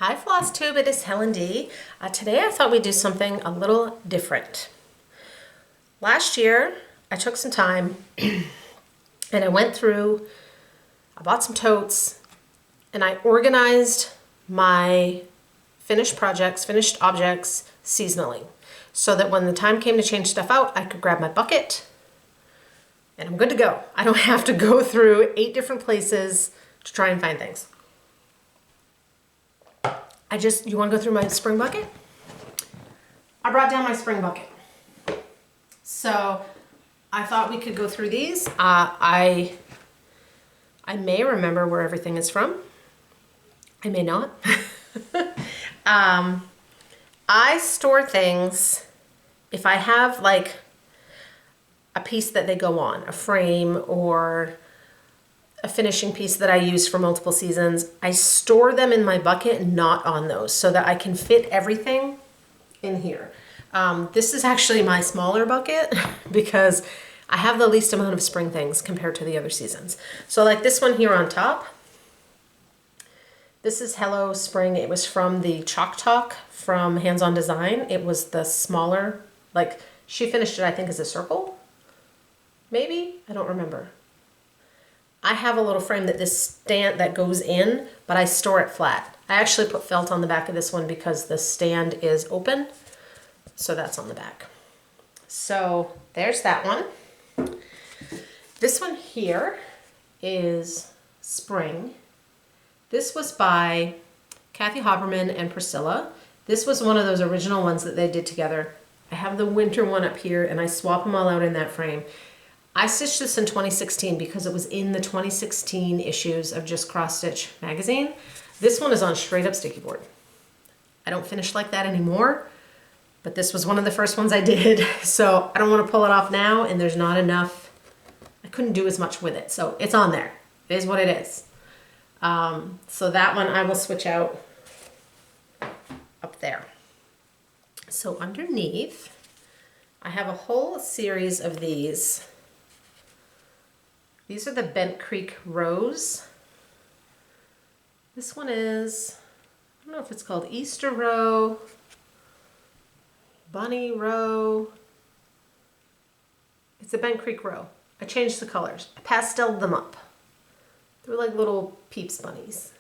Hi Flosstube, it is Helen D. Today I thought we'd do something a little different. Last year I took some time and I went through, I bought some totes, and I organized my finished projects, finished objects seasonally, so that when the time came to change stuff out, I could grab my bucket and I'm good to go. I don't have to go through 8 different places to try and find things. You want to go through my spring bucket? I brought down my spring bucket. So I thought we could go through these. I may remember where everything is from. I may not. I store things if I have like a piece that they go on, a frame or a finishing piece that I use for multiple seasons. I store them in my bucket, not on those, so that I can fit everything in here. This is actually my smaller bucket because I have the least amount of spring things compared to the other seasons. So like this one here on top, this is Hello Spring. It was from the Chalk Talk from Hands On Design. It was the smaller, like she finished it I think as a circle, maybe, I don't remember. I have a little frame that goes in, but I store it flat. I actually put felt on the back of this one because the stand is open, so that's on the back. So there's that one. This one here is Spring. This was by Kathy Hopperman and Priscilla. This was one of those original ones that they did together. I have the winter one up here and I swap them all out in that frame. I stitched this in 2016 because it was in the 2016 issues of Just Cross Stitch magazine. This one is on straight up sticky board. I don't finish like that anymore, but this was one of the first ones I did. So I don't want to pull it off now, and there's not enough. I couldn't do as much with it. So it's on there. It is what it is. So that one I will switch out up there. So underneath, I have a whole series of these. These are the Bent Creek rows. This one is, I don't know if it's called Easter row, Bunny row. It's a Bent Creek row. I changed the colors. I pasteled them up. They're like little Peeps bunnies.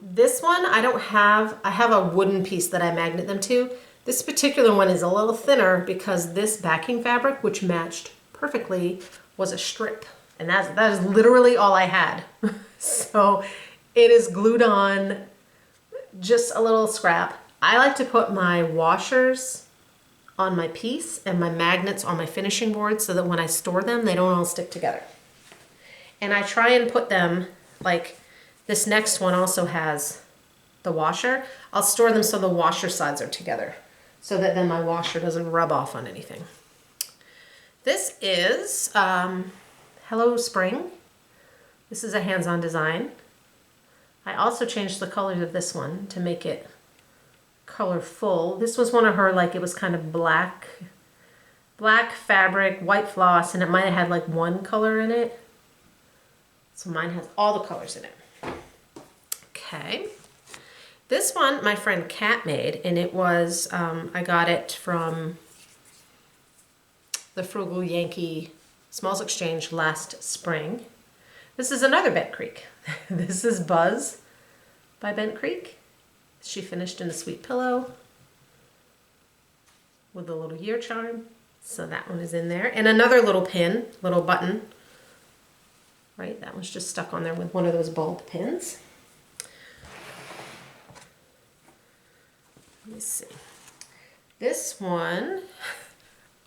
This one I don't have. I have a wooden piece that I magnet them to. This particular one is a little thinner because this backing fabric, which matched perfectly, was a strip, and that is literally all I had. So it is glued on, just a little scrap. I like to put my washers on my piece and my magnets on my finishing board so that when I store them, they don't all stick together. And I try and put them, like this next one also has the washer. I'll store them so the washer sides are together so that then my washer doesn't rub off on anything. This is Hello Spring. This is a hands-on design. I also changed the colors of this one to make it colorful. This was one of her, like it was kind of black fabric, white floss, and it might have had like one color in it. So mine has all the colors in it. Okay. This one my friend Kat made, and it was, I got it from the Frugal Yankee Smalls Exchange last spring. This is another Bent Creek. This is Buzz by Bent Creek. She finished in a sweet pillow with a little year charm. So that one is in there. And another little pin, little button. Right, that one's just stuck on there with one of those bulb pins. Let me see. This one,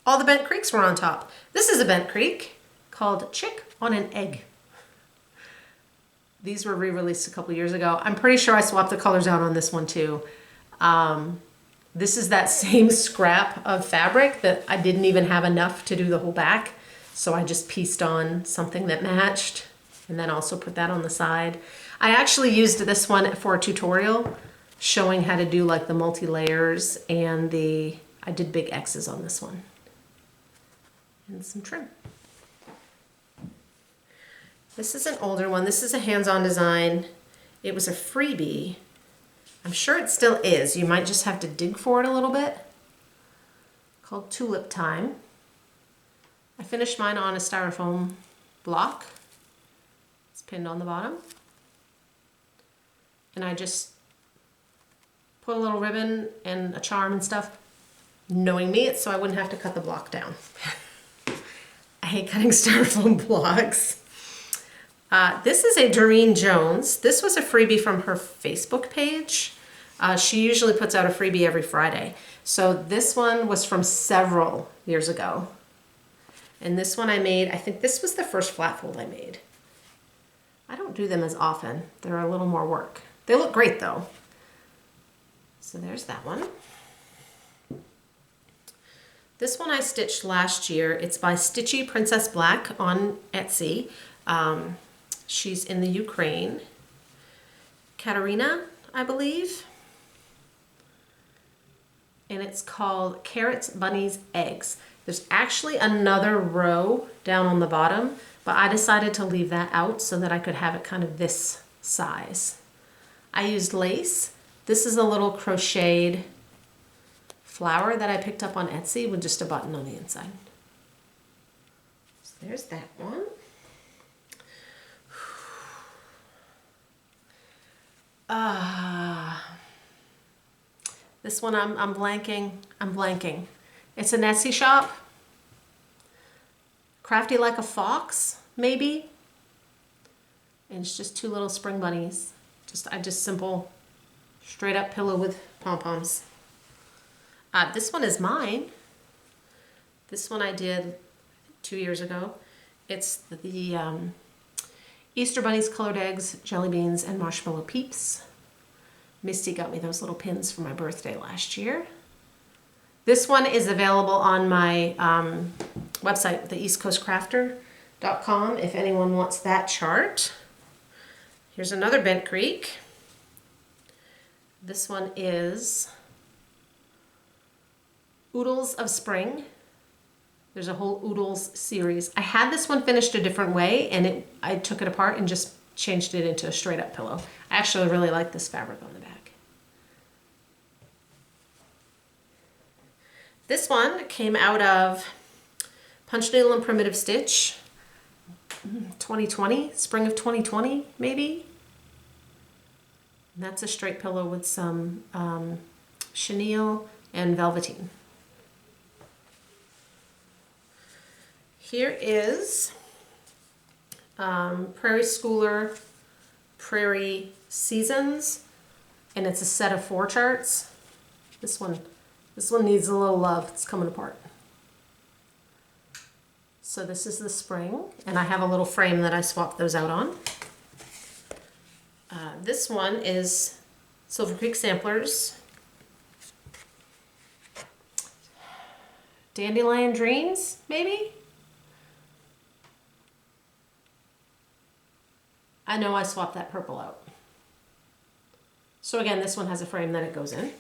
all the Bent Creeks were on top. This is a Bent Creek called Chick on an Egg. These were re-released a couple years ago. I'm pretty sure I swapped the colors out on this one too. This is that same scrap of fabric that I didn't even have enough to do the whole back. So I just pieced on something that matched and then also put that on the side. I actually used this one for a tutorial showing how to do like the multi-layers, and I did big X's on this one. And some trim. This is an older one. This is a hands-on design. It was a freebie. I'm sure it still is. You might just have to dig for it a little bit. Called Tulip Time. I finished mine on a styrofoam block. It's pinned on the bottom. And I just put a little ribbon and a charm and stuff. Knowing me, it's so I wouldn't have to cut the block down. I hate cutting styrofoam blocks. This is a Durene Jones. This was a freebie from her Facebook page. She usually puts out a freebie every Friday. So this one was from several years ago. And this one I made, I think this was the first flat fold I made. I don't do them as often. They're a little more work. They look great though. So there's that one. This one I stitched last year. It's by Stitchy Princess Black on Etsy. She's in the Ukraine. Katerina, I believe. And it's called Carrots, Bunnies, Eggs. There's actually another row down on the bottom, but I decided to leave that out so that I could have it kind of this size. I used lace. This is a little crocheted flower that I picked up on Etsy with just a button on the inside. So there's that one. This one I'm blanking. It's an Etsy shop. Crafty Like a Fox, maybe. And it's just two little spring bunnies. I just simple, straight up pillow with pom-poms. This one is mine. This one I did 2 years ago. It's the Easter bunnies, colored eggs, jelly beans, and marshmallow peeps. Misty got me those little pins for my birthday last year. This one is available on my website, theeastcoastcrafter.com, if anyone wants that chart. Here's another Bent Creek. This one is Oodles of Spring. There's a whole Oodles series. I had this one finished a different way, and I took it apart and just changed it into a straight up pillow. I actually really like this fabric on the back. This one came out of Punch Needle and Primitive Stitch, 2020, spring of 2020 maybe. And that's a straight pillow with some chenille and velveteen. Here is Prairie Schooler Prairie Seasons, and it's a set of 4 charts. This one needs a little love. It's coming apart. So this is the spring, and I have a little frame that I swapped those out on. This one is Silver Creek Samplers. Dandelion Dreams, maybe? I know I swapped that purple out. So again, this one has a frame that it goes in.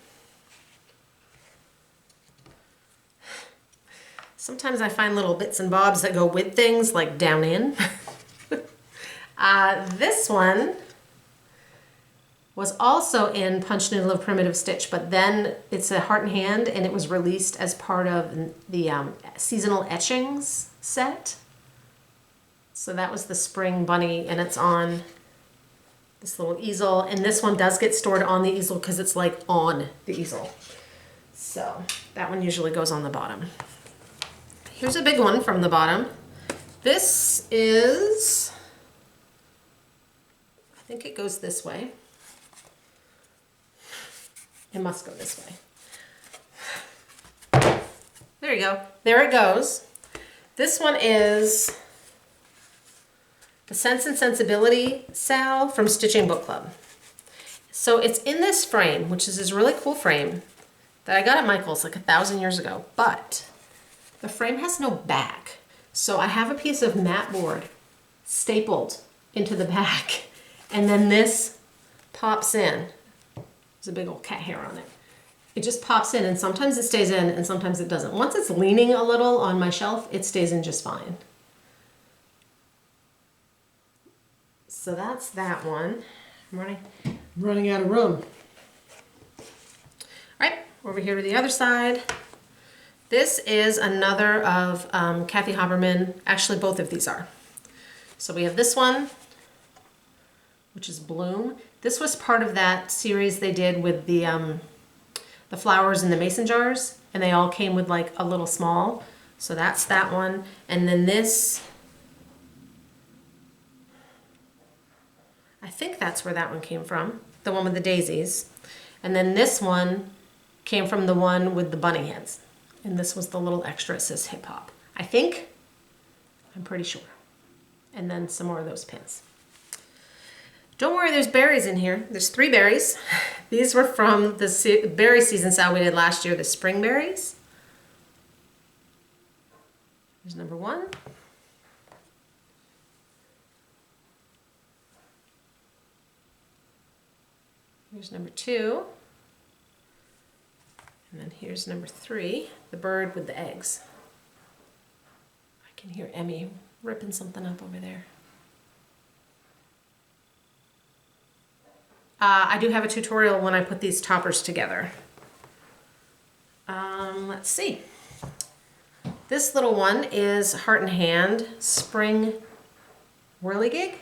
Sometimes I find little bits and bobs that go with things, like down in. This one was also in Punch Needle of Primitive Stitch, but then it's a Heart and Hand, and it was released as part of the seasonal Etchings set. So that was the spring bunny, and it's on this little easel, and this one does get stored on the easel because it's like on the easel. So that one usually goes on the bottom. Here's a big one from the bottom. This is, I think it goes this way. It must go this way. There you go. There it goes. This one is the Sense and Sensibility Sal from Stitching Book Club. So it's in this frame, which is this really cool frame that I got at Michael's like 1,000 years ago, but the frame has no back. So I have a piece of mat board stapled into the back, and then this pops in. There's a big old cat hair on it. It just pops in, and sometimes it stays in and sometimes it doesn't. Once it's leaning a little on my shelf, it stays in just fine. So that's that one. I'm running out of room. All right, over here to the other side. This is another of Kathy Haberman. Actually, both of these are. So we have this one, which is Bloom. This was part of that series they did with the flowers in the mason jars, and they all came with like a little small. So that's that one. And then this, I think that's where that one came from, the one with the daisies. And then this one came from the one with the bunny heads. And this was the little extra, it says hip hop. I think, I'm pretty sure. And then some more of those pins. Don't worry, there's berries in here. There's 3 berries. These were from the berry season sale we did last year, the spring berries. Here's number 1. Here's number 2. And then here's number 3, the bird with the eggs. I can hear Emmy ripping something up over there. I do have a tutorial when I put these toppers together. Let's see. This little one is Heart and Hand Spring Whirligig.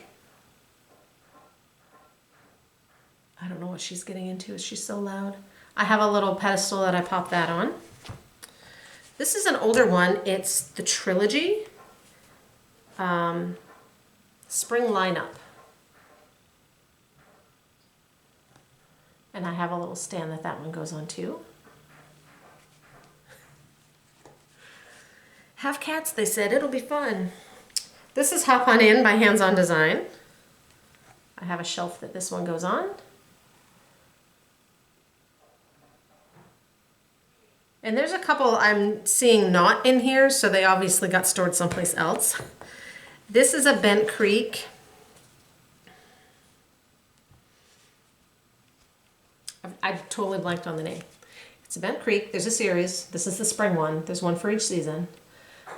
I don't know what she's getting into. Is she so loud? I have a little pedestal that I pop that on. This is an older one. It's the Trilogy Spring Lineup. And I have a little stand that one goes on too. Have cats, they said. It'll be fun. This is Hop On In by Hands On Design. I have a shelf that this one goes on. And there's a couple I'm seeing not in here, so they obviously got stored someplace else. This is a Bent Creek. I totally blanked on the name. It's a Bent Creek. There's a series. This is the spring one. There's one for each season.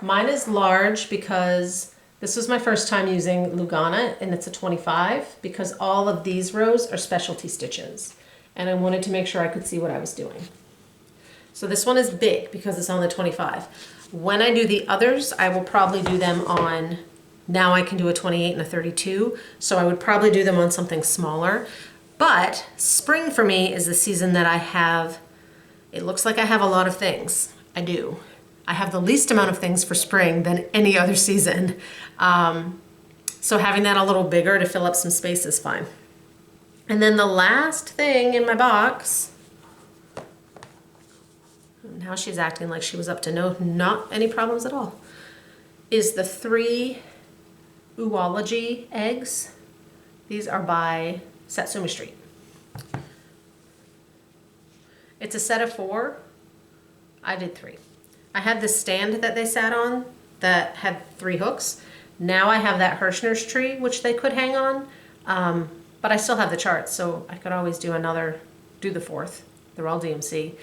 Mine is large because this was my first time using Lugana, and it's a 25 because all of these rows are specialty stitches. And I wanted to make sure I could see what I was doing. So this one is big because it's on the 25. When I do the others, I will probably do them on, now I can do a 28 and a 32, so I would probably do them on something smaller. But spring for me is the season that I have, it looks like I have a lot of things. I do. I have the least amount of things for spring than any other season. So having that a little bigger to fill up some space is fine. And then the last thing in my box, now she's acting like she was up to not any problems at all, is the 3 Oodles eggs. These are by Satsuma Street. It's a set of 4. I did 3. I had this stand that they sat on that had 3 hooks. Now I have that Hirschner's tree, which they could hang on, but I still have the charts, so I could always do the 4th. They're all DMC.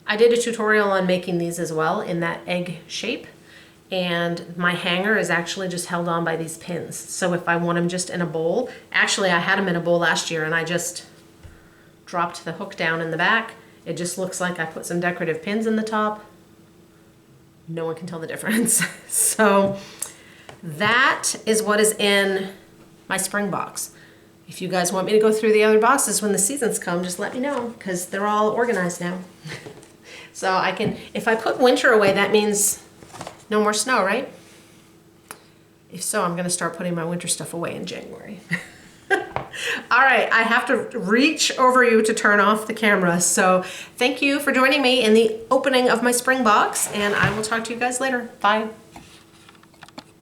I did a tutorial on making these as well in that egg shape, and my hanger is actually just held on by these pins. So if I want them just in a bowl, actually I had them in a bowl last year and I just dropped the hook down in the back. It just looks like I put some decorative pins in the top. No one can tell the difference. So that is what is in my spring box. If you guys want me to go through the other boxes when the seasons come, just let me know because they're all organized now. So I can, if I put winter away, that means no more snow, right? If so, I'm gonna start putting my winter stuff away in January. All right, I have to reach over you to turn off the camera. So thank you for joining me in the opening of my spring box, and I will talk to you guys later. Bye.